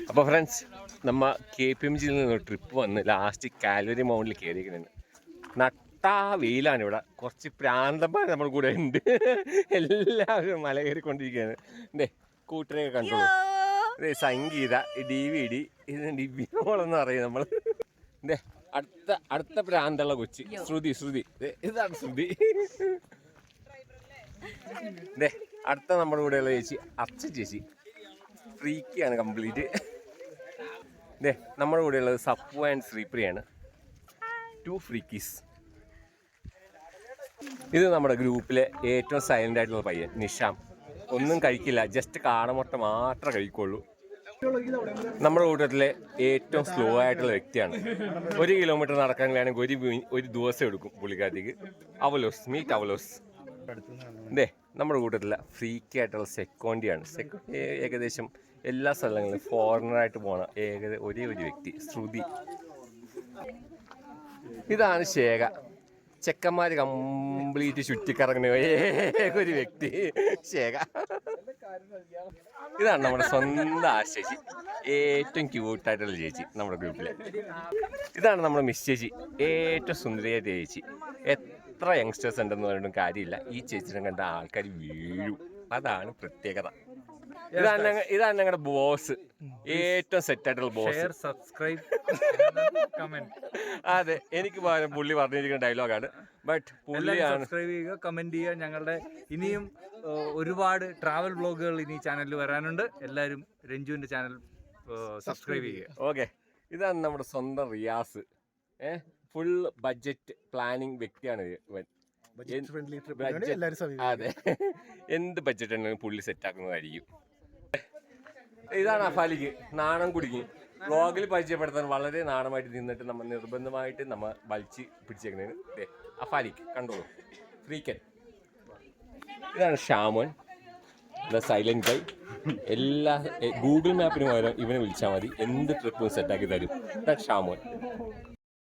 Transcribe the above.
അപ്പോൾ ഫ്രണ്ട്സ്, നമ്മ KPMG നിന്ന് ട്രിപ്പ് വന്ന് ലാസ്റ്റ് കാൽവരി മൗണ്ടിൽ കയറിയിരിക്കുന്നുണ്ട്. നട്ടാ വെയിലാണ് ഇവിടെ. കുറച്ച് പ്രാന്തന്മാർ നമ്മുടെ കൂടെ ഉണ്ട്. എല്ലാവരും മല കയറിക്കൊണ്ടിരിക്കുകയാണ്. എന്തേ കൂട്ടരെയൊക്കെ കണ്ടോളൂ. ഇതേ സംഗീത, DVD, ഇത് ദിവ്യമോളെന്ന് പറയും നമ്മൾ. എന്തേ അടുത്ത പ്രാന്തമുള്ള കൊച്ചി ശ്രുതി. ഇതാണ് ശ്രുതി. ഇതേ അടുത്ത നമ്മുടെ കൂടെയുള്ള ചേച്ചി ചേച്ചി ഫ്രീക്കിയാണ് കംപ്ലീറ്റ്. ഇതേ നമ്മുടെ കൂടെയുള്ളത് സപ്പു ആൻഡ് ശ്രീപ്രിയാണ്. 2 ഫ്രീക്കീസ്. ഇത് നമ്മുടെ ഗ്രൂപ്പിലെ ഏറ്റവും സൈലൻ്റ് ആയിട്ടുള്ള പയ്യൻ നിഷാം. ഒന്നും കഴിക്കില്ല, ജസ്റ്റ് കാടമുട്ട മാത്രമേ കഴിക്കുള്ളൂ. നമ്മുടെ കൂട്ടത്തിലെ ഏറ്റവും സ്ലോ ആയിട്ടുള്ള വ്യക്തിയാണ്. 1 കിലോമീറ്റർ നടക്കാൻ വേണമെങ്കിൽ ഒരു ദിവസം എടുക്കും പുള്ളിക്കാരത്തേക്ക്. മീറ്റ് അവലോസ്. ഇതേ നമ്മുടെ കൂട്ടത്തിലെ ഫ്രീക്കി ആയിട്ടുള്ള സെക്കോണ്ടിയാണ്. ഏകദേശം എല്ലാ സ്ഥലങ്ങളിലും ഫോറിനറായിട്ട് പോണ ഒരേ ഒരു വ്യക്തി ശ്രുതി. ഇതാണ് ശേഖ. ചെക്കന്മാർ കംപ്ലീറ്റ് ചുറ്റിക്കറങ്ങുന്ന ഒരു വ്യക്തി ശേഖ. ഇതാണ് നമ്മുടെ സ്വന്തം ചേച്ചി, ഏറ്റവും ക്യൂട്ടായിട്ടുള്ള ചേച്ചി നമ്മുടെ ഗ്രൂപ്പിലെ. ഇതാണ് നമ്മുടെ മിസ് ചേച്ചി, ഏറ്റവും സുന്ദരിയായിട്ട് ചേച്ചി. എത്ര യങ്സ്റ്റേഴ്സ് ഉണ്ടെന്ന് പറഞ്ഞിട്ടും കാര്യമില്ല, ഈ ചേച്ചിനെ കണ്ട ആൾക്കാർ വീഴും. അതാണ് പ്രത്യേകത. ഇതാണ് ഞങ്ങളുടെ ബോസ്, ഏറ്റവും സെറ്റായിട്ടുള്ള ബോസ്. സബ്സ്ക്രൈബ്, അതെ, എനിക്ക് പുള്ളി പറഞ്ഞിരിക്കുന്ന ഡയലോഗാണ്. ബട്ട് പുള്ളിയാണ് സബ്സ്ക്രൈബ് ചെയ്യുക, കമന്റ് ചെയ്യുക. ഞങ്ങളുടെ ഇനിയും ഒരുപാട് ട്രാവൽ വ്ളോഗുകൾ ഇനി ചാനലിൽ വരാനുണ്ട്. എല്ലാവരും രഞ്ജുവിന്റെ ചാനൽ സബ്സ്ക്രൈബ് ചെയ്യുക. ഓക്കെ, ഇതാണ് നമ്മുടെ സ്വന്തം റിയാസ്. ഫുൾ ബഡ്ജറ്റ് പ്ലാനിങ് വ്യക്തിയാണ് ഇവൻ. അതെ, എന്ത് ബഡ്ജറ്റ് ഉണ്ടെങ്കിലും പുള്ളി സെറ്റാക്കുന്നതായിരിക്കും. ഇതാണ് അഫാലിക്ക്. നാണം കുടുങ്ങി. വ്ളോഗിൽ പരിചയപ്പെടുത്താൻ വളരെ നാണമായിട്ട് നിന്നിട്ട് നമ്മൾ നിർബന്ധമായിട്ട് വലിച്ച് പിടിച്ചേക്കുന്നതിന് അഫാലിക്ക് കണ്ടോളൂ. ഫ്രീക്കൻ. ഇതാണ് ഷാമോൻ, ദ സൈലന്റ് ഗൈ. എല്ലാ ഗൂഗിൾ മാപ്പിന് പകരം ഇവനെ വിളിച്ചാൽ മതി, എന്ത് ട്രിപ്പും സെറ്റാക്കി തരും. ഇതാണ് ഷാമോൻ.